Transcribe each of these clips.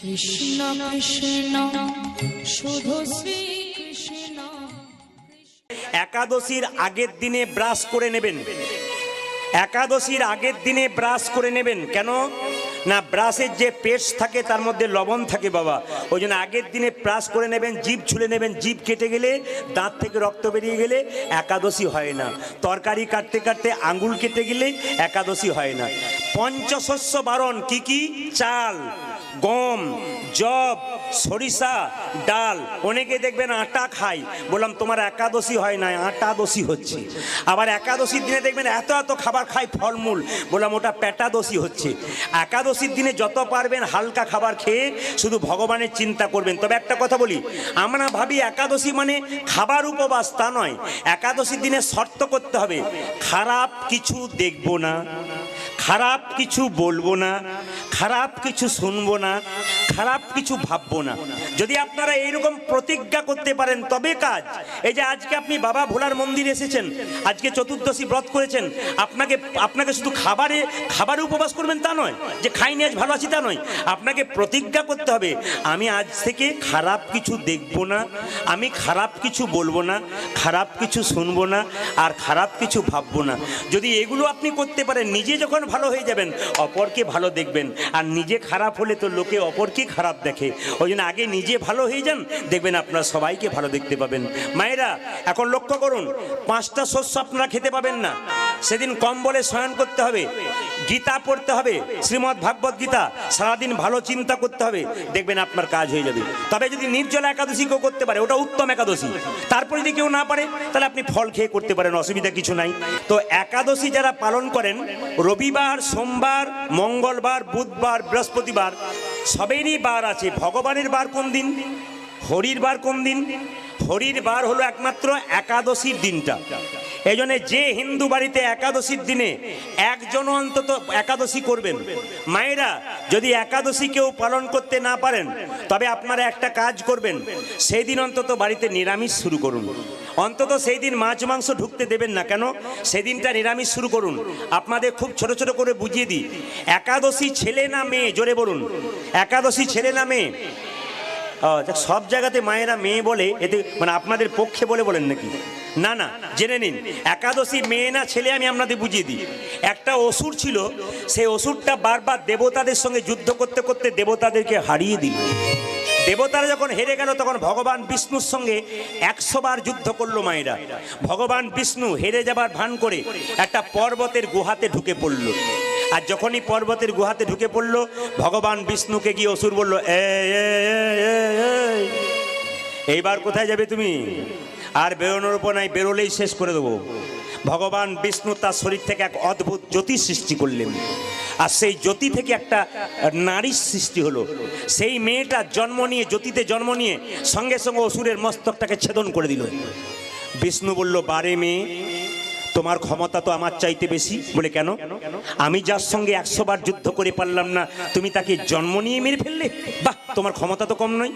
কৃষ্ণ কৃষ্ণ শুধু শ্রী কৃষ্ণ। একাদশীর আগের দিনে ব্রাশ করে নেবেন। একাদশীর আগের দিনে ব্রাশ করে নেবেন। কেন না, ব্রাশের যে পেস্ট থাকে তার মধ্যে লবণ থাকে বাবা, ওই জন্য আগের দিনে ব্রাশ করে নেবেন। জিভ ছুলে নেবেন, জিভ কেটে গেলে, দাঁত থেকে রক্ত বেরিয়ে গেলে একাদশী হয় না। তরকারি কাটতে কাটতে আঙ্গুল কেটে গেলে একাদশী হয় না। পঞ্চশস্য বারণ কি কি? চাল, গম, জব, সরিষা, ডাল। অনেকে দেখবেন আটা খায়, বললাম তোমার একাদশী হয় না, আটা দোষী হচ্ছে। আবার একাদশীর দিনে দেখবেন এত এত খাবার খায়, ফলমূল, বললাম ওটা পেটাদোষী হচ্ছে। একাদশীর দিনে যত পারবেন হালকা খাবার খেয়ে শুধু ভগবানের চিন্তা করবেন। তবে একটা কথা বলি, আমরা ভাবি একাদশী মানে খাবার উপবাস, তা নয়। একাদশীর দিনে শর্ত করতে হবে, খারাপ কিছু দেখবো না, খারাপ কিছু বলবো না, খারাপ কিছু শুনবো না, খারাপ কিছু ভাববো না। যদি আপনারা এইরকম প্রতিজ্ঞা করতে পারেন তবে কাজ। এই যে আজকে আপনি বাবা ভোলার মন্দিরে এসেছেন, আজকে চতুর্দশী ব্রত করেছেন, আপনাকে শুধু খাবারে উপবাস করবেন তা নয়, যে খাইনি আজ ভালো আছি তা নয়। আপনাকে প্রতিজ্ঞা করতে হবে, আমি আজ থেকে খারাপ কিছু দেখবো না, আমি খারাপ কিছু বলবো না, খারাপ কিছু শুনবো না, আর খারাপ কিছু ভাববো না। যদি এগুলো আপনি করতে পারেন, নিজে যখন ভালো হয়ে যাবেন অপরকে ভালো দেখবেন। আর নিজে খারাপ হলে তো লোকে অপরকে খারাপ দেখে। ওই জন্য আগে নিজে ভালো হয়ে যান, দেখবেন আপনারা সবাইকে ভালো দেখতে পাবেন। মায়েরা এখন লক্ষ্য করুন, 5টা শস্য আপনারা খেতে পাবেন না। সেদিন কম্বলে শয়ন করতে হবে, গীতা পড়তে হবে, শ্রীমদ্ ভাগবত গীতা, সারাদিন ভালো চিন্তা করতে হবে, দেখবেন আপনার কাজ হয়ে যাবে। তবে যদি নির্জলা একাদশী কেউ করতে পারে, ওটা উত্তম একাদশী। তারপরে যদি কেউ না পারে, তাহলে আপনি ফল খেয়ে করতে পারেন, অসুবিধা কিছু নাই। তো একাদশী যারা পালন করেন, রবিবার, সোমবার, মঙ্গলবার, বুধবার, বৃহস্পতিবার, সবেরই বার আছে। ভগবানের বার কোন দিন? হরির বার কোন দিন? হরির বার হলো একমাত্র একাদশীর দিনটা। এই জন্য যে হিন্দু বাড়িতে একাদশীর দিনে একজন অন্তত একাদশী করবেন। মায়েরা যদি একাদশী কেউ পালন করতে না পারেন, তবে আপনারা একটা কাজ করবেন, সেই দিন অন্তত বাড়িতে নিরামিষ শুরু করুন। অন্তত সেই দিন মাছ মাংস ঢুকতে দেবেন না। কেন? সেদিনটা নিরামিষ শুরু করুন। আপনাদের খুব ছোট ছোট করে বুঝিয়ে দিই, একাদশী ছেলে না মেয়ে? জোরে বলুন, একাদশী ছেলে না মেয়ে? সব জায়গাতে মায়েরা মেয়ে বলে, এতে মানে আপনাদের পক্ষে বলে বলেন নাকি? না না, জেনে নিন, একাদশী মেয়ে না ছেলে আমি আপনাদের বুঝিয়ে দিই। একটা অসুর ছিল, সেই অসুরটা বারবার দেবতাদের সঙ্গে যুদ্ধ করতে করতে দেবতাদেরকে হারিয়ে দিল। দেবতারা যখন হেরে গেল, তখন ভগবান বিষ্ণুর সঙ্গে 100 বার যুদ্ধ করলো মায়েরা। ভগবান বিষ্ণু হেরে যাবার ভান করে একটা পর্বতের গুহাতে ঢুকে পড়ল। আর যখনই পর্বতের গুহাতে ঢুকে পড়ল, ভগবান বিষ্ণুকে গিয়ে অসুর বলল, এইবার কোথায় যাবে তুমি? আর বেরোনোর উপর নাই, বেরোলেই শেষ করে দেবো। ভগবান বিষ্ণু তার শরীর থেকে এক অদ্ভুত জ্যোতি সৃষ্টি করলেন, আর সেই জ্যোতি থেকে একটা নারীর সৃষ্টি হলো। সেই মেয়েটা জন্ম নিয়ে, জ্যোতিতে জন্ম নিয়ে সঙ্গে সঙ্গে অসুরের মস্তকটাকে ছেদন করে দিল। বিষ্ণু বলল, বারে মেয়ে, তোমার ক্ষমতা তো আমার চাইতে বেশি। বলে কেন? আমি যার সঙ্গে 100 বার যুদ্ধ করে পারলাম না, তুমি তাকে জন্ম নিয়ে মেরে ফেললে? বাহ, তোমার ক্ষমতা তো কম নয়।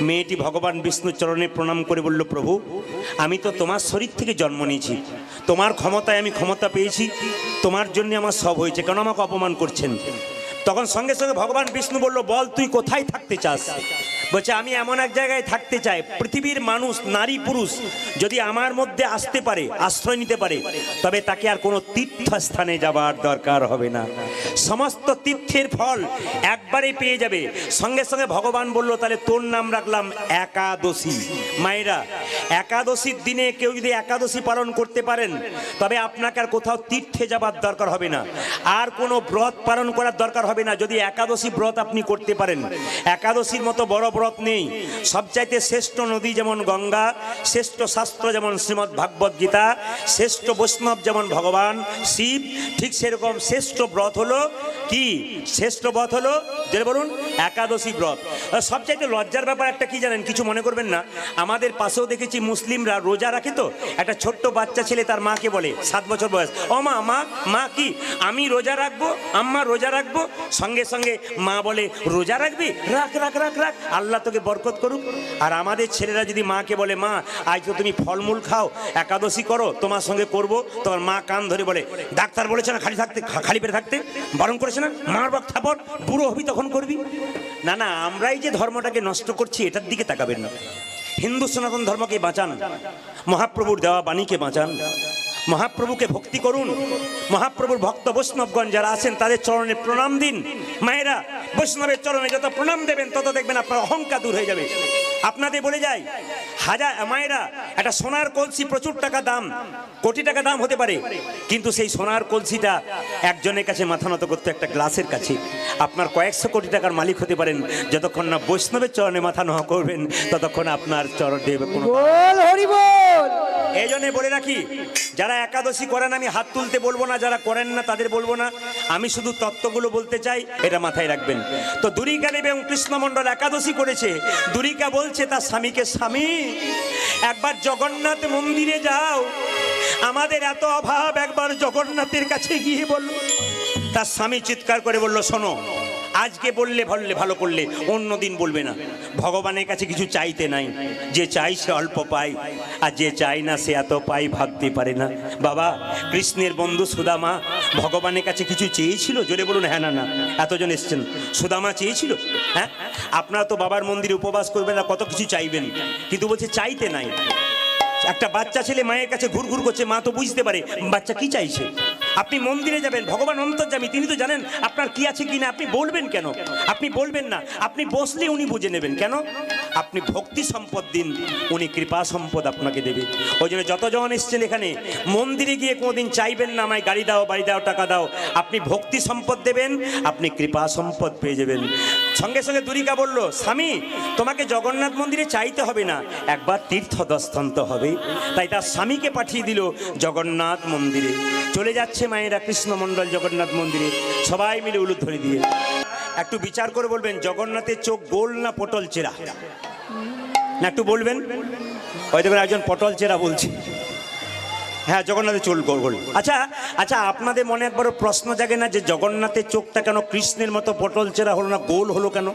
মেয়েটি ভগবান বিষ্ণুর চরণে প্রণাম করে বলল, প্রভু, আমি তো তোমার শরীর থেকে জন্ম নিয়েছি, তোমার ক্ষমতায় আমি ক্ষমতা পেয়েছি, তোমার জন্য আমার সব হয়েছে, কেন আমাকে অপমান করছেন? তখন সঙ্গে সঙ্গে ভগবান বিষ্ণু বলল, বল তুই কোথায় থাকতে চাস? বলছে, আমি এমন এক জায়গায় থাকতে চাই, পৃথিবীর মানুষ, নারী পুরুষ যদি আমার মধ্যে আসতে পারে, আশ্রয় নিতে পারে, তবে তাকে আর কোনো তীর্থস্থানে যাবার দরকার হবে না, সমস্ত তীর্থের ফল একবারে পেয়ে যাবে। সঙ্গে সঙ্গে ভগবান বলল, তাহলে তোর নাম রাখলাম একাদশী। মায়েরা, একাদশীর দিনে কেউ যদি একাদশী পালন করতে পারেন, তবে আপনাকে আর কোথাও তীর্থে যাবার দরকার হবে না, আর কোনো ব্রত পালন করার দরকার হবে না। যদি একাদশী ব্রত আপনি করতে পারেন, একাদশীর মতো বড় ব্রত নেই। সবচাইতে শ্রেষ্ঠ নদী যেমন গঙ্গা, শ্রেষ্ঠ শাস্ত্র যেমন শ্রীমদ্ ভাগবত গীতা, শ্রেষ্ঠ বৈষ্ণব যেমন ভগবান শিব, ঠিক সেরকম শ্রেষ্ঠ ব্রত হলো কি? শ্রেষ্ঠ ব্রত হলো, যে বলুন, একাদশী ব্রত। সবচাইতে লজ্জার ব্যাপার একটা কি জানেন? কিছু মনে করবেন না, আমাদের পাশেও দেখেছি মুসলিমরা রোজা রাখে। তো একটা ছোট্ট বাচ্চা ছেলে তার মাকে বলে, 7 বছর বয়স, ও মা, মা, মা কি আমি রোজা রাখবো? আম্মা রোজা রাখবো? সঙ্গে সঙ্গে মা বলে, রোজা রাখবি? রাখ রাখ রাখ রাখ, আল্লাহ আল্লাহ তোকে বরকত করুক। আর আমাদের ছেলেরা যদি মাকে বলে, মা আজ তো তুমি ফলমূল খাও, একাদশী করো, তোমার সঙ্গে করব, তোমার মা কান ধরে বলে, ডাক্তার বলেছে না খালি থাকতে, খালি পেটে থাকতে বারণ করেছে না, মার বাপ থাপড়, বুড়ো হবি তখন করবি। না না, আমরাই যে ধর্মটাকে নষ্ট করছি এটার দিকে তাকাবেন না। হিন্দু সনাতন ধর্মকে বাঁচান, মহাপ্রভুর দেওয়া বাণীকে বাঁচান, মহাপ্রভুকে ভক্তি করুন। মহাপ্রভুর ভক্ত বৈষ্ণবগণ যারা আছেন তাদের চরণে প্রণাম দিন। মায়েরা, বৈষ্ণবের চরণে যত প্রণাম দেবেন তত দেখবেন আপনার অহংকার দূর হয়ে যাবে। আপনাদের বলে যাই, মায়েরা, একটা সোনার কলসি প্রচুর টাকা দাম, কোটি টাকা দাম হতে পারে, কিন্তু সেই সোনার কলসিটা একজনের কাছে মাথা নত করতে, একটা গ্লাসের কাছে আপনার কয়েকশো কোটি টাকার মালিক হতে পারেন। যতক্ষণ না বৈষ্ণবের চরণে মাথা নত করবেন ততক্ষণ আপনার চরণ দেবে কোনো। এই জন্য বলে রাখি, যারা একাদশী করেন আমি হাত তুলতে বলবো না, যারা করেন না তাদের বলবো না, আমি শুধু তত্ত্বগুলো বলতে চাই, এটা মাথায় রাখবেন। তো দুরিকা দেবী এবং কৃষ্ণমণ্ডল একাদশী করেছে। দুরিকা বলছে তার স্বামীকে, স্বামী একবার জগন্নাথ মন্দিরে যাও, আমাদের এত অভাব, একবার জগন্নাথের কাছে গিয়ে বলল। তার স্বামী চিৎকার করে বলল, শোনো, আজকে বললে ভালো করলে, অন্য দিন বলবে না। ভগবানের কাছে কিছু চাইতে নাই, যে চাই সে অল্প পায়, আর যে চাই না সে এত পাই ভাবতে পারে না। বাবা, কৃষ্ণের বন্ধু সুদামা ভগবানের কাছে কিছু চেয়েছিল? জোরে বলুন হ্যাঁ না না। এতজন এসছেন, সুদামা চেয়েছিল? হ্যাঁ, আপনারা তো বাবার মন্দিরে উপবাস করবেন না, কত কিছু চাইবেন, কিন্তু বলছে চাইতে নাই। একটা বাচ্চা ছেলে মায়ের কাছে ঘুরঘুর করছে, মা তো বুঝতে পারে বাচ্চা কি চাইছে। আপনি মন্দিরে যাবেন, ভগবান অন্তর্যামী, তিনি তো জানেন আপনার কি আছে কি না। আপনি বলবেন কেন? আপনি বলবেন না, আপনি বসলে উনি বুঝে নেবেন। কেন? আপনি ভক্তি সম্পদ দিন, উনি কৃপা সম্পদ আপনাকে দেবে। ওই জন্য যতজন এসছেন এখানে, মন্দিরে গিয়ে কোনোদিন চাইবেন না আমায় গাড়ি দাও, বাড়ি দাও, টাকা দাও। আপনি ভক্তি সম্পদ দেবেন, আপনি কৃপা সম্পদ পেয়ে যাবেন। সঙ্গে সঙ্গে দুরিকা বলল, স্বামী তোমাকে জগন্নাথ মন্দিরে চাইতে হবে না, একবার তীর্থ দর্শন তো হবে। তাই তার স্বামীকে পাঠিয়ে দিল জগন্নাথ মন্দিরে। চলে যাচ্ছে মায়েরা কৃষ্ণমণ্ডল জগন্নাথ মন্দিরে, সবাই মিলে উলুধ্বনি ধরে দিয়ে। একটু বিচার করে বলবেন, জগন্নাথের চোখ গোল না পটল চেরা? না একটু বলবেন। ওই দেখবেন একজন পটল চেরা বলছে। হ্যাঁ, জগন্নাথের চোখ গোল গোল। আচ্ছা আচ্ছা, আপনাদের মনে একবারও প্রশ্ন জাগে না যে জগন্নাথের চোখটা কেন কৃষ্ণের মতো পটল চেরা হলো না, গোল হলো কেন?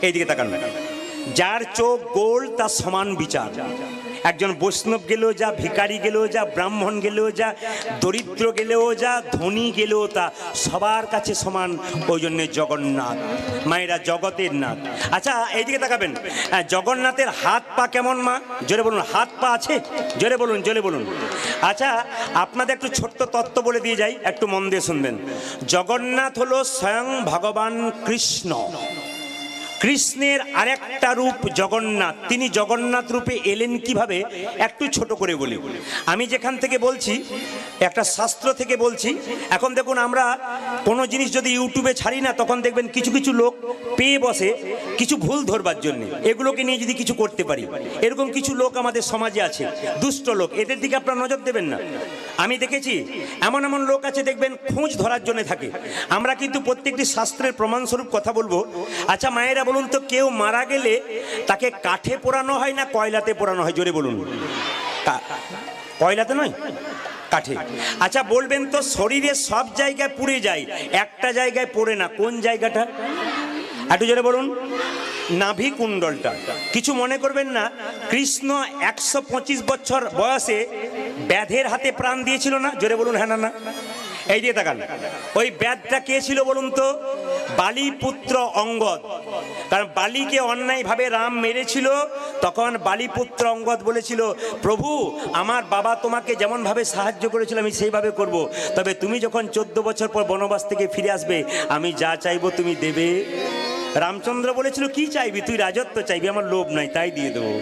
এইদিকে তাকান না। যার চোখ গোল তার সমান বিচার। একজন বৈষ্ণব গেলেও যা, ভিখারি গেলেও যা, ব্রাহ্মণ গেলেও যা, দরিদ্র গেলেও যা, ধনী গেলেও তা, সবার কাছে সমান। ওই জন্যে জগন্নাথ মায়েরা জগতের নাথ। আচ্ছা এইদিকে তাকাবেন, জগন্নাথের হাত পা কেমন মা? জোরে বলুন, হাত পা আছে? জোরে বলুন, জোরে বলুন। আচ্ছা, আপনাদের একটু ছোট্ট তত্ত্ব বলে দিয়ে যাই, একটু মন দিয়ে শুনবেন। জগন্নাথ হলো স্বয়ং ভগবান কৃষ্ণ। কৃষ্ণের আরেকটা রূপ জগন্নাথ। তিনি জগন্নাথ রূপে এলেন কিভাবে, একটু ছোট করে বলি। আমি যেখান থেকে বলছি একটা শাস্ত্র থেকে বলছি। এখন দেখুন, আমরা কোনো জিনিস যদি ইউটিউবে ছাড়ি না, তখন দেখবেন কিছু কিছু লোক পেয়ে বসে কিছু ভুল ধরবার জন্য। এগুলোকে নিয়ে যদি কিছু করতে পারি, এরকম কিছু লোক আমাদের সমাজে আছে, দুষ্ট লোক। এদের দিকে আপনারা নজর দেবেন না। আমি দেখেছি এমন এমন লোক আছে, দেখবেন খোঁজ ধরার জন্য থাকে। আমরা কিন্তু প্রত্যেকটি শাস্ত্রের প্রমাণস্বরূপ কথা বলবো। আচ্ছা মায়েরা বলুন তো, কেউ মারা গেলে তাকে কাঠে পোড়ানো হয় না কয়লাতে পোড়ানো হয়? জোরে বলুন। কয়লাতে নয়, কাঠে। আচ্ছা বলবেন তো, শরীরে সব জায়গায় পুড়ে যায়, একটা জায়গায় পোড়ে না, কোন জায়গাটা? একটু জোরে বলুন। নাভি কুণ্ডলটা। কিছু মনে করবেন না, কৃষ্ণ 125 বছর বয়সে ব্যাধের হাতে প্রাণ দিয়েছিল না? জোরে বলুন হ্যাঁ না না। এই দিয়ে তাকান, ওই ব্যাধটা কে ছিল বলুন তো? বালিপুত্র অঙ্গদ। কারণ বালিকে অন্যায়ভাবে রাম মেরেছিল, তখন বালিপুত্র অঙ্গদ বলেছিল, প্রভু আমার বাবা তোমাকে যেমনভাবে সাহায্য করেছিল আমি সেইভাবে করব, তবে তুমি যখন 14 বছর পর বনবাস থেকে ফিরে আসবে, আমি যা চাইবো তুমি দেবে। রামচন্দ্র বলেছিল, কি চাইবি তুই? রাজত্ব চাইবি, আমার লোভ নাই, তাই দিয়ে দেবো।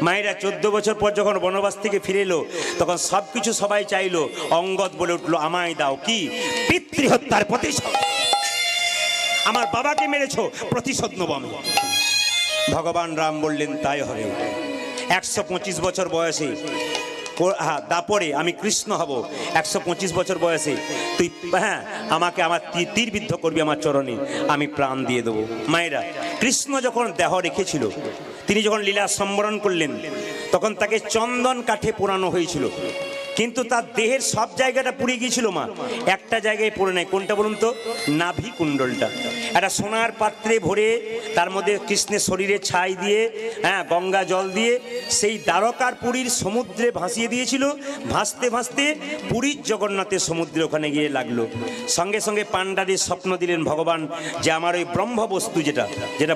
মায়েরা 14 বছর পর যখন বনবাস থেকে ফিরে এলো, তখন সব কিছু সবাই চাইলো। অঙ্গদ বলে উঠলো, আমায় দাও কি? পিতৃহত্যার প্রতিশোধ। আমার বাবাকে মেরেছ, প্রতিশোধ নেব আমি। ভগবান রাম বললেন, তাই হবে। 125 বছর বয়সে, তারপরে আমি কৃষ্ণ হব। 125 বছর বয়সে তুই হ্যাঁ আমাকে আমার তীরবিদ্ধ করবি আমার চরণে, আমি প্রাণ দিয়ে দেবো। মায়েরা, কৃষ্ণ যখন দেহ রেখেছিল, তিনি যখন লীলা সম্বরণ করলেন, তখন তাকে চন্দন কাঠে পোড়ানো হয়েছিল। কিন্তু তার দেহের সব জায়গাটা পুড়ে গিয়েছিল মা, একটা জায়গায় পড়ে নাই। কোনটা বলুন তো? নাভি কুণ্ডলটা। একটা সোনার পাত্রে ভরে তার মধ্যে কৃষ্ণের শরীরে ছাই দিয়ে, হ্যাঁ, গঙ্গা জল দিয়ে সেই দ্বারকার পুরীর সমুদ্রে ভাসিয়ে দিয়েছিল। ভাসতে ভাসতে পুরীর জগন্নাথের সমুদ্রে ওখানে গিয়ে লাগলো। সঙ্গে সঙ্গে পাণ্ডাদের স্বপ্ন দিলেন ভগবান যে আমার ওই ব্রহ্মবস্তু যেটা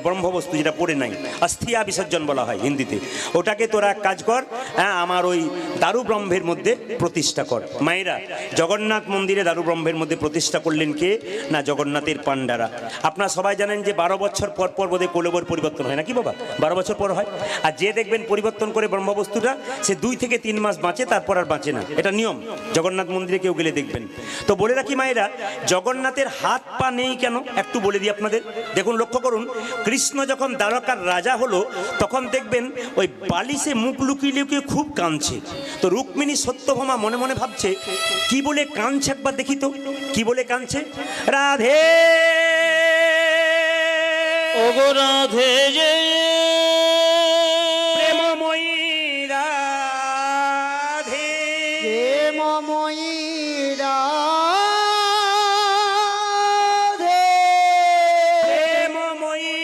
ব্রহ্মবস্তু যেটা পড়ে নাই, অস্থিয়া বিসর্জন বলা হয় হিন্দিতে, ওটাকে তোরা এক কাজ কর, হ্যাঁ, আমার ওই দারু ব্রহ্মের মধ্যে প্রতিষ্ঠা কর। মায়েরা, জগন্নাথ মন্দিরে দারু ব্রহ্মের মধ্যে প্রতিষ্ঠা করলেন কে? না, জগন্নাথের পাণ্ডারা। আপনারা সবাই জানেন যে 12 বছর পর পর বোধহয় কোলবর পরিবর্তন হয় নাকি বাবা? 12 বছর পর হয়। আর যে দেখবেন পরিবর্তন করে ব্রহ্মবস্তুটা, সে 2 থেকে 3 মাস বাঁচে, তারপর আর বাঁচে না। এটা নিয়ম, জগন্নাথ মন্দিরে কেউ গেলে দেখবেন। তো বলে রাখি মায়েরা, জগন্নাথের হাত পা নেই কেন একটু বলে দিই আপনাদের। দেখুন, লক্ষ্য করুন, কৃষ্ণ যখন দ্বারকার রাজা হলো তখন দেখবেন ওই বালিশে মুখ লুকিয়ে লুকিয়ে খুব কাঁদছে। তো রুক্মিণী সত্যভামা মনে মনে ভাবছে, কি বলে কাঁদছে একবার দেখি তো, কি বলে কাঁদছে? রাধে ওগো রাধে যে প্রেমময়ী রাধে, প্রেমময়ী রাধে, প্রেমময়ী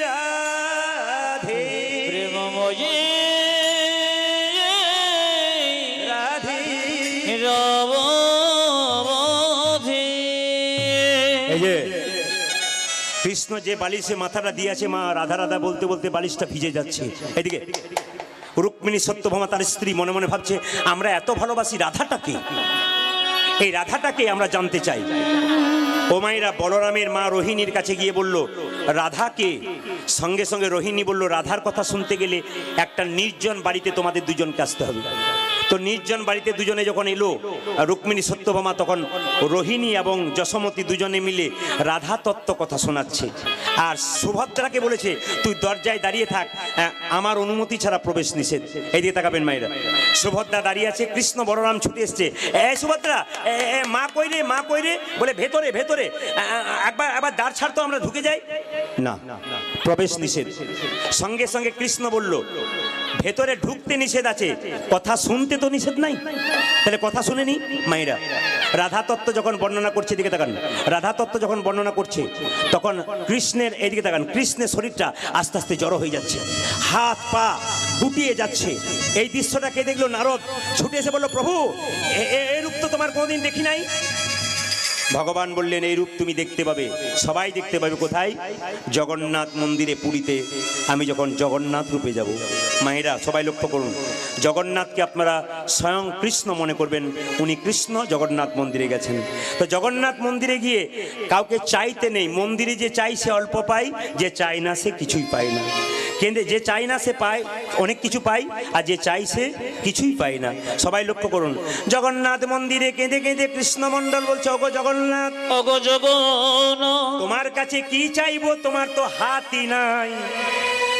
রাধে, প্রেমময়ী রাধে। রবধি। এই যে কৃষ্ণ যে বালিশে মাথাটা দিয়েছে, মা রাধা রাধা বলতে বলতে বালিশটা ভিজে যাচ্ছে। এদিকে রুক্মিণী সত্যভামা তার স্ত্রী মনে মনে ভাবছে, আমরা এত ভালোবাসি রাধাটাকে, এই রাধাটাকে আমরা জানতে চাই। ও মায়েরা, বলরামের মা রোহিণীর কাছে গিয়ে বলল, রাধাকে। সঙ্গে সঙ্গে রোহিণী বলল, রাধার কথা শুনতে গেলে একটা নির্জন বাড়িতে তোমাদের দুজনকে আসতে হবে। তো নির্জন বাড়িতে দুজনে যখন এলো রুক্মিণী সত্যভামা, তখন রোহিণী এবং যশোমতী দুজনে মিলে রাধা তত্ত্ব কথা শোনাচ্ছে। আর সুভদ্রাকে বলেছে, তুই দরজায় দাঁড়িয়ে থাক, আমার অনুমতি ছাড়া প্রবেশ নিষেধ। এইদিকে তাকাবেন মায়েরা। সুভদ্রা দাঁড়িয়ে আছে, কৃষ্ণ বলরাম ছুটে এসছে। সুভদ্রা, মা কই রে, মা কই রে? বলে, ভেতরে ভেতরে, একবার দ্বার ছাড় তো, আমরা ঢুকে যাই। না, প্রবেশ নিষেধ। সঙ্গে সঙ্গে কৃষ্ণ বলল, ভেতরে ঢুকতে নিষেধ আছে, কথা শুনতে তো নিষেধ নাই। তাহলে কথা শুনেনি মায়েরা। রাধা তত্ত্ব যখন বর্ণনা করছে, এদিকে তাকান, রাধা তত্ত্ব যখন বর্ণনা করছে তখন কৃষ্ণের, এদিকে তাকান, কৃষ্ণের শরীরটা আস্তে আস্তে জড়ো হয়ে যাচ্ছে, হাত পা গুটিয়ে যাচ্ছে। এই দৃশ্যটাকে দেখলো নারদ, ছুটে এসে বলল, প্রভু, এই রূপ তো তোমার কোনোদিন দেখি নাই। ভগবান বললেন, এই রূপ তুমি দেখতে পাবে, সবাই দেখতে পাবে। কোথায়? জগন্নাথ মন্দিরে পুরীতে আমি যখন জগন্নাথ রূপে যাব। মায়েরা, সবাই লক্ষ্য করুন, জগন্নাথকে আপনারা স্বয়ং কৃষ্ণ মনে করবেন, উনি কৃষ্ণ জগন্নাথ মন্দিরে গেছেন। তো জগন্নাথ মন্দিরে গিয়ে কাউকে চাইতে নেই। মন্দিরে যে চাই সে অল্প পায়, যে চায় না সে কিছুই পায় না। কিন্তু যে চাই না সে পায়, অনেক কিছু পায়, আর যে চাই সে কিছুই পায় না। সবাই লক্ষ্য করুন, জগন্নাথ মন্দিরে কেঁদে কেঁদে কৃষ্ণমণ্ডল বলছে, ওগো জগন্নাথ, ওগো জগন্নাথ, তোমার কাছে কি চাইবো? তোমার তো হাতই নাই,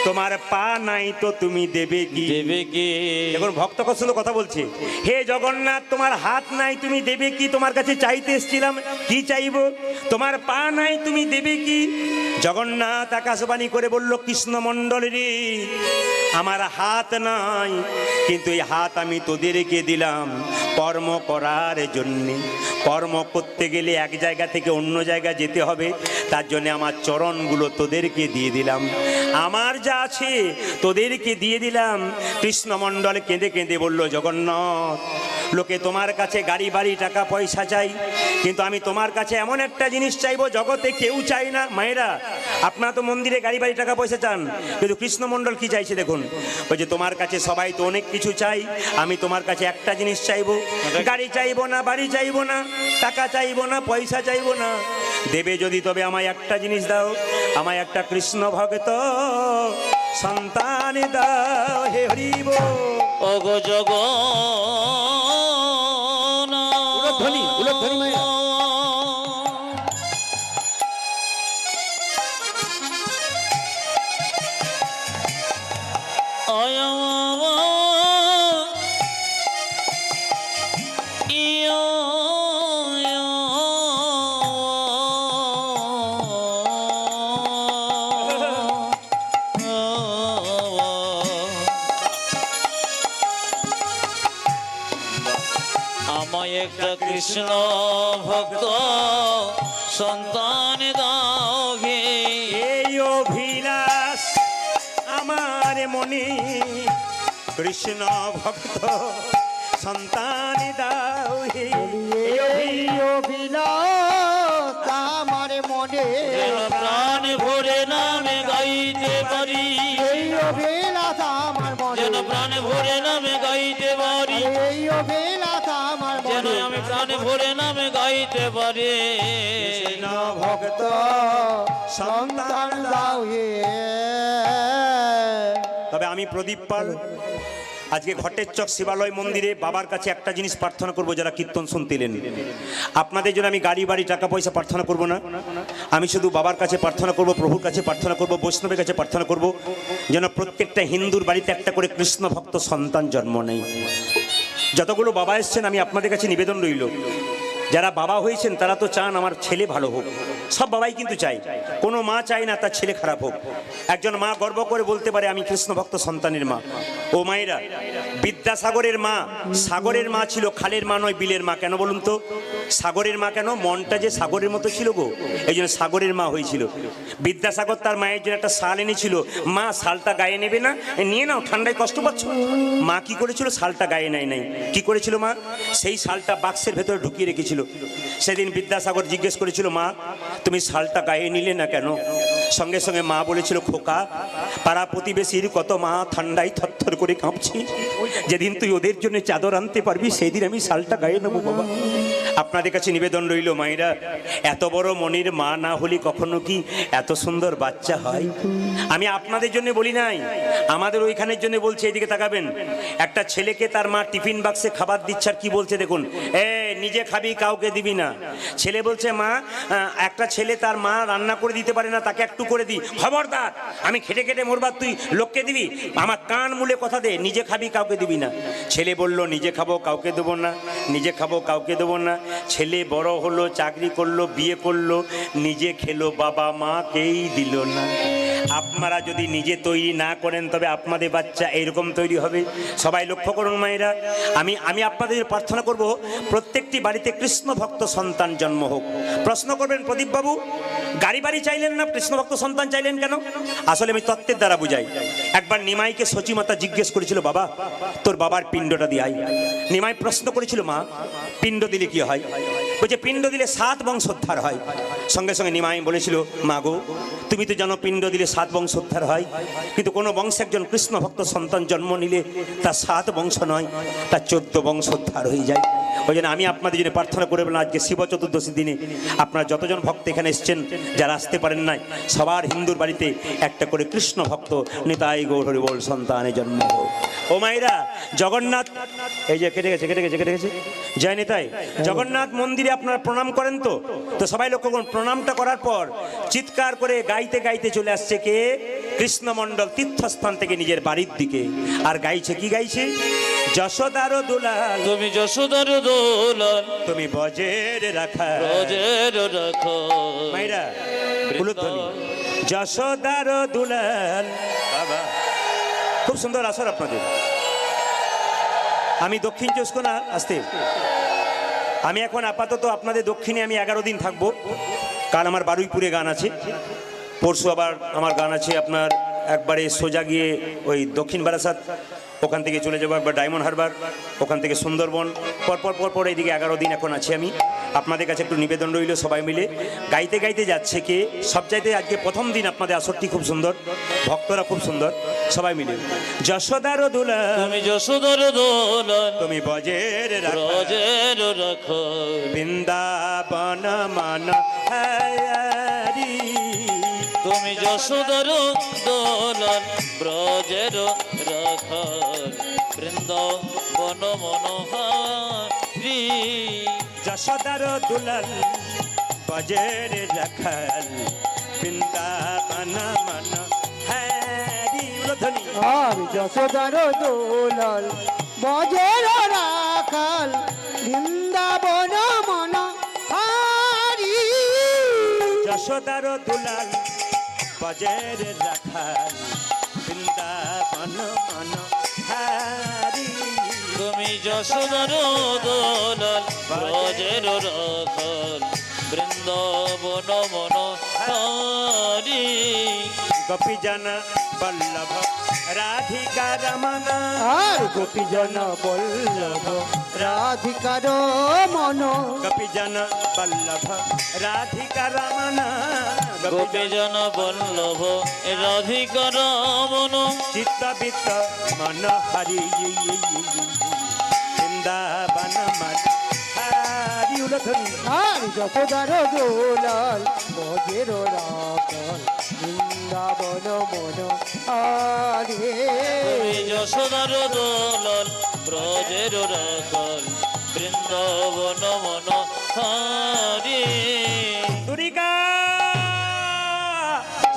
তোমার পা নাই, তো তুমি দেবে কি? দেবে কে? এখন ভক্ত কৌশল কথা বলছে, হে জগন্নাথ, তোমার হাত নাই, তুমি দেবে কি? তোমার কাছে চাইতে এসেছিলাম, কি চাইবো? তোমার পা নাই, তুমি দেবে কি? জগন্নাথ আকাশবাণী করে বলল, কৃষ্ণমণ্ডলের, আমার হাত নাই, কিন্তু এই হাত আমি তোদেরকে দিলাম কর্ম করার জন্যে। কর্ম করতে গেলে এক জায়গা থেকে অন্য জায়গা যেতে হবে, তার জন্য আমার চরণগুলো তোদেরকে দিয়ে দিলাম, আমার যা আছে তোদেরকে দিয়ে দিলাম। কৃষ্ণমণ্ডল কেঁদে কেঁদে বলল, জগন্নাথ, লোকে তোমার কাছে গাড়ি বাড়ি টাকা পয়সা চাই, কিন্তু আমি তোমার কাছে এমন একটা জিনিস চাইবো জগতে কেউ চাই না। মায়েরা, আপনারা তো মন্দিরে গাড়ি বাড়ি টাকা পয়সা চান, কিন্তু কৃষ্ণমণ্ডল কি চাইছে দেখুন, ওই যে তোমার কাছে সবাই তো অনেক কিছু চাই, আমি তোমার কাছে একটা জিনিস চাইবো। গাড়ি চাইবো না, বাড়ি চাইবো না, টাকা চাইবো না, পয়সা চাইবো না, দেবে যদি তবে আমায় একটা জিনিস দাও, আমায় একটা কৃষ্ণ ভক্ত সন্তান দাও। হে হরিব, ওগো জগন্নাথ, উলধ্বনি, উলধ্বনি মায়েরা। কৃষ্ণ ভক্ত সন্তান দাও হে এই অভিলাষ আমার মনে, কৃষ্ণ ভক্ত সন্তান দাও হে। এই অভিলাষ আমার মনে, যেন প্রাণ ভরে নামে গাইতে পারি, এই অভিলাষ আমার মনে, যেন প্রাণ ভরে নামে গাইতে পারি, এই অভিলাষ আমার যেন মনে, আমি প্রাণ ভরে নামে গাইতে পারি। কৃষ্ণ ভক্ত সন্তান দাও হে। তবে আমি প্রদীপ পাল আজকে ঘটের চক শিবালয় মন্দিরে বাবার কাছে একটা জিনিস প্রার্থনা করব, যারা কীর্তন শুনতিলেন আপনাদের জন্য আমি গাড়ি বাড়ি টাকা পয়সা প্রার্থনা করব না। আমি শুধু বাবার কাছে প্রার্থনা করব, প্রভুর কাছে প্রার্থনা করব, বৈষ্ণবের কাছে প্রার্থনা করব, যেন প্রত্যেকটা হিন্দুর বাড়িতে একটা করে কৃষ্ণ ভক্ত সন্তান জন্ম নেয়। যতগুলো বাবা এসছেন আমি আপনাদের কাছে নিবেদন রইল, যারা বাবা হয়েছেন তারা তো চান আমার ছেলে ভালো হোক, সব বাবাই কিন্তু চায়, কোনো মা চায় না তার ছেলে খারাপ হোক। একজন মা গর্ব করে বলতে পারে আমি কৃষ্ণ ভক্ত সন্তানের মা। ও মায়েরা, বিদ্যাসাগরের মা সাগরের মা ছিল, খালের মা নয়, বিলের মা। কেন বলুন তো? সাগরের মা কেন? মনটা যে সাগরের মতো ছিল গো, এই জন্য সাগরের মা হয়েছিল। বিদ্যাসাগর তার মায়ের জন্য একটা শাল এনেছিল, মা শালটা গায়ে নেবে না, নিয়ে নাও, ঠান্ডায় কষ্ট পাচ্ছ। মা কি করেছিল? শালটা গায়ে নেয় নাই। কি করেছিল মা? সেই শালটা বাক্সের ভেতরে ঢুকিয়ে রেখেছিল। সেদিন বিদ্যাসাগর জিজ্ঞেস করেছিল, মা তুমি শালটা গায়ে নিলে না কেন? সঙ্গে সঙ্গে মা বলেছিল, খোকা পাড়া প্রতিবেশীর কত মা ঠান্ডায় থরথর করে কাঁপছে, যেদিন তুই ওদের জন্য চাদর আনতে পারবি সেই দিন আমি শালটা গায়ে নেবো বাবা। আপনাদের কাছে নিবেদন রইল মায়েরা, এত বড় মনির মা না হলে কখনো কি এত সুন্দর বাচ্চা হয়? আমি আপনাদের জন্য বলি নাই, আমাদের ওইখানের জন্য বলছি। এইদিকে তাকাবেন, একটা ছেলেকে তার মা টিফিন বাক্সে খাবার দিচ্ছে, আর কি বলছে দেখুন, নিজে খাবি কাউকে দিবি না। ছেলে বলছে, মা একটা ছেলে তার মা রান্না করে দিতে পারে না, তাকে একটু করে দি। খবরদার, আমি খেটে খেটে মরবার, তুই লোককে দিবি? আমার কান মুলে কথা দে, নিজে খাবি কাউকে দিবি না। ছেলে বলল, নিজে খাবো কাউকে দেবো না, নিজে খাবো কাউকে দেবো না। ছেলে বড় হলো, চাকরি করলো, বিয়ে করলো, নিজে খেলো, বাবা মাকেই দিল না। আপনারা যদি নিজে তৈরি না করেন তবে আপনাদের বাচ্চা এরকম তৈরি হবে। সবাই লক্ষ্য করুন মায়েরা, আমি আপনাদের প্রার্থনা করব প্রত্যেকটি বাড়িতে কৃষ্ণ ভক্ত সন্তান জন্ম হোক। প্রশ্ন করবেন, প্রদীপ বাবু গাড়ি বাড়ি চাইলেন না, কৃষ্ণ ভক্ত সন্তান চাইলেন কেন? আসলে আমি তত্ত্বের দ্বারা বুঝাই। একবার নিমাইকে সচিমাতা জিজ্ঞেস করেছিল, বাবা তোর বাবার পিণ্ডটা দিয়ে আয়। নিমাই প্রশ্ন করেছিল, মা পিণ্ড দিলে কি হয়? বলছে, পিণ্ড দিলে 7 বংশোদ্ধার হয়। সঙ্গে সঙ্গে নিমাই বলেছিল, মা গো তুমি তো জানো পিণ্ড দিলে 7 বংশোদ্ধার হয়, কিন্তু কোনো বংশে একজন কৃষ্ণ ভক্ত সন্তান জন্ম নিলে তার 7 বংশ নয়, তার 14 বংশোদ্ধার হয়ে যায়। ওই জন্য আমি আপনাদের জন্য প্রার্থনা করে বললাম, আজকে শিব চতুর্দশীর দিনে আপনারা যতজন ভক্ত এখানে এসছেন, যারা আসতে পারেন নাই, সবার হিন্দুর বাড়িতে একটা করে কৃষ্ণ ভক্ত নিতাই গৌর হরি বল সন্তানের জন্ম হোক। ও মায়েরা, জগন্নাথ এই যে কেটে গেছে জয় নিতাই, জগন্নাথ মন্দিরে আপনারা প্রণাম করেন তো সবাই লক্ষ্য করুন, প্রণামটা করার পর চিৎকার করে গাইতে গাইতে চলে আসছে কে? কৃষ্ণমণ্ডল তীর্থস্থান থেকে নিজের বাড়ির দিকে। আর গাইছে, কি গাইছে? যশোদার দুলাল তুমি যশোদার দোলাল, তুমি বজের রাখা। ব্রজের রাখো মাইরা উলুধ্বনি, যশোদার দুলাল। বাবা খুব সুন্দর আসর আপনাদের। আমি দক্ষিণ চস্কোনা আসতে, আমি এখন আপাতত আপনাদের দক্ষিণে আমি 11 দিন থাকবো। কাল আমার বারুইপুরে গান আছে, পরশু আবার আমার গান আছে আপনার একবারে সোজা গিয়ে ওই দক্ষিণ বারাসাত, ওখান থেকে চলে যাবো একবার ডায়মন্ড হারবার, ওখান থেকে সুন্দরবন, পর এইদিকে 11 দিন এখন আছি আমি। আপনাদের কাছে একটু নিবেদন রইল, সবাই মিলে গাইতে গাইতে যাচ্ছে কে? সবচাইতে আজকে প্রথম দিন আপনাদের আসরটি খুব সুন্দর, ভক্তরা খুব সুন্দর, সবাই মিলে। যশোদার দুলাল তুমি যশোদার দোলাল, তুমি বজের ব্রজের রাখো বৃন্দাবন মান হরি। তুমি যশোদার দোলাল, ব্রজের রাখো বৃন্দাবন মনোহারি। যশোদার দুলাল বজের রাখাল বৃন্দাবন মান হরি। ধ্বনি আর যশোদার দোলাল বজের রাখাল বৃন্দাবন মন হারি। যশোদার দুলাল বজের রাখাল বৃন্দাবন মান হরি। তুমি যশোদার দোলাল ব্রজের রাখাল বৃন্দাবন মনোহারি গোপীজন বল্লভ রাধিকা রমনা আর গোপীজন বল্লভ রাধিকার মন গোপীজন বল্লভ রাধিকা রমনা গোপীজন বল্লভ রাধিকা রমন চিত্তবিত্ত মনোহরি বৃন্দাবন মনোহারি উলধনি আর যশোদার দোলাল বজের রাখাল বৃন্দাবন মন আরে যশোদার দোলাল ব্রজের রাখাল বৃন্দাবন মনোহারি দুর্গা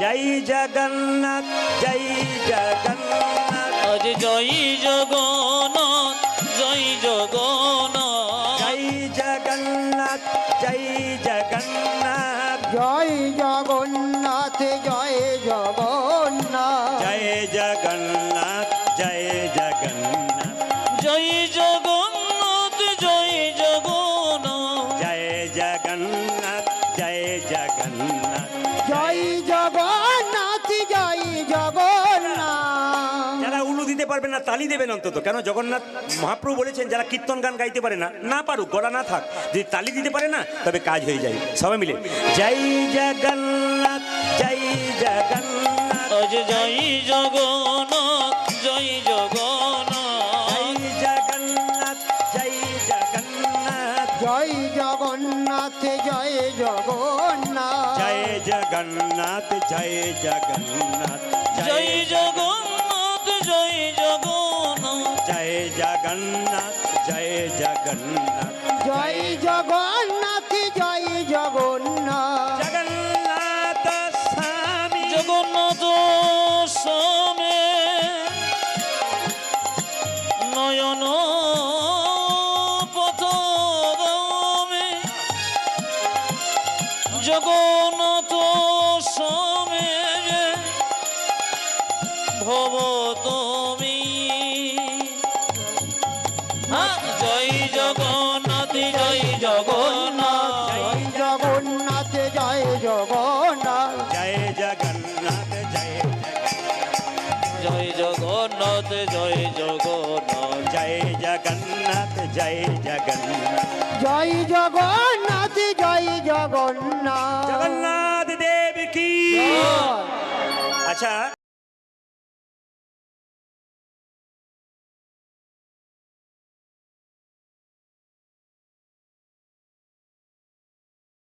জয় জগন্নাথ জয় জগন্নাথ আজ জয় জগন্নাথ জয় জগন্নাথ জয় জগন্নাথ জয় জগন্নাথ জয় জগন্নাথ জয় জগন্নাথ জয় জগন্নাথ জয় জগন্নাথ জয় জগন্নাথ জয় জগন্নাথ জয় জগন্নাথ জয় জগন্নাথ জয় জগন্নাথ জয় জগন্নাথ যারা উলু দিতে পারবেন না তালি দেবেন অন্তত, কেন জগন্নাথ মহাপ্রভু বলেছেন যারা কীর্তন গান গাইতে পারে না, না পারুক, গলা না থাক, যদি তালি দিতে পারে না তবে কাজ হয়ে যায়। সবাই মিলে জয় জগন্নাথ জয় জগন্নাথ আজ জয় জগন্নাথ জয় জগন্নাথ জয় জগন্নাথ জয় জগন্নাথ জয় জগন্নাথ জয় জগন্নাথ জয় জগন্নাথ জয় জগন্নাথ জয় জগন্নাথ জয় জগন্নাথ জয় জগন্নাথ জয় জগন্নাথ জয় জগন্নাথ জয় জগন্নাথ জগন্নাথ স্বামী জগন্নাথ স্বামী নয়ন পথগামী জগন্নাথ স্বামী ভব তুমি জয় জগন্নাথ জয় জগন্নাথ জয় জগন্নাথ জয় জগন্নাথ জয় জগন্নাথ জয় জয় জগন্নাথ জয় জগন্নাথ জয় জগন্নাথ জয় জগন্নাথ জয় জগন্নাথ জয় জগন্নাথ জগন্নাথ দেব কি জয়। আচ্ছা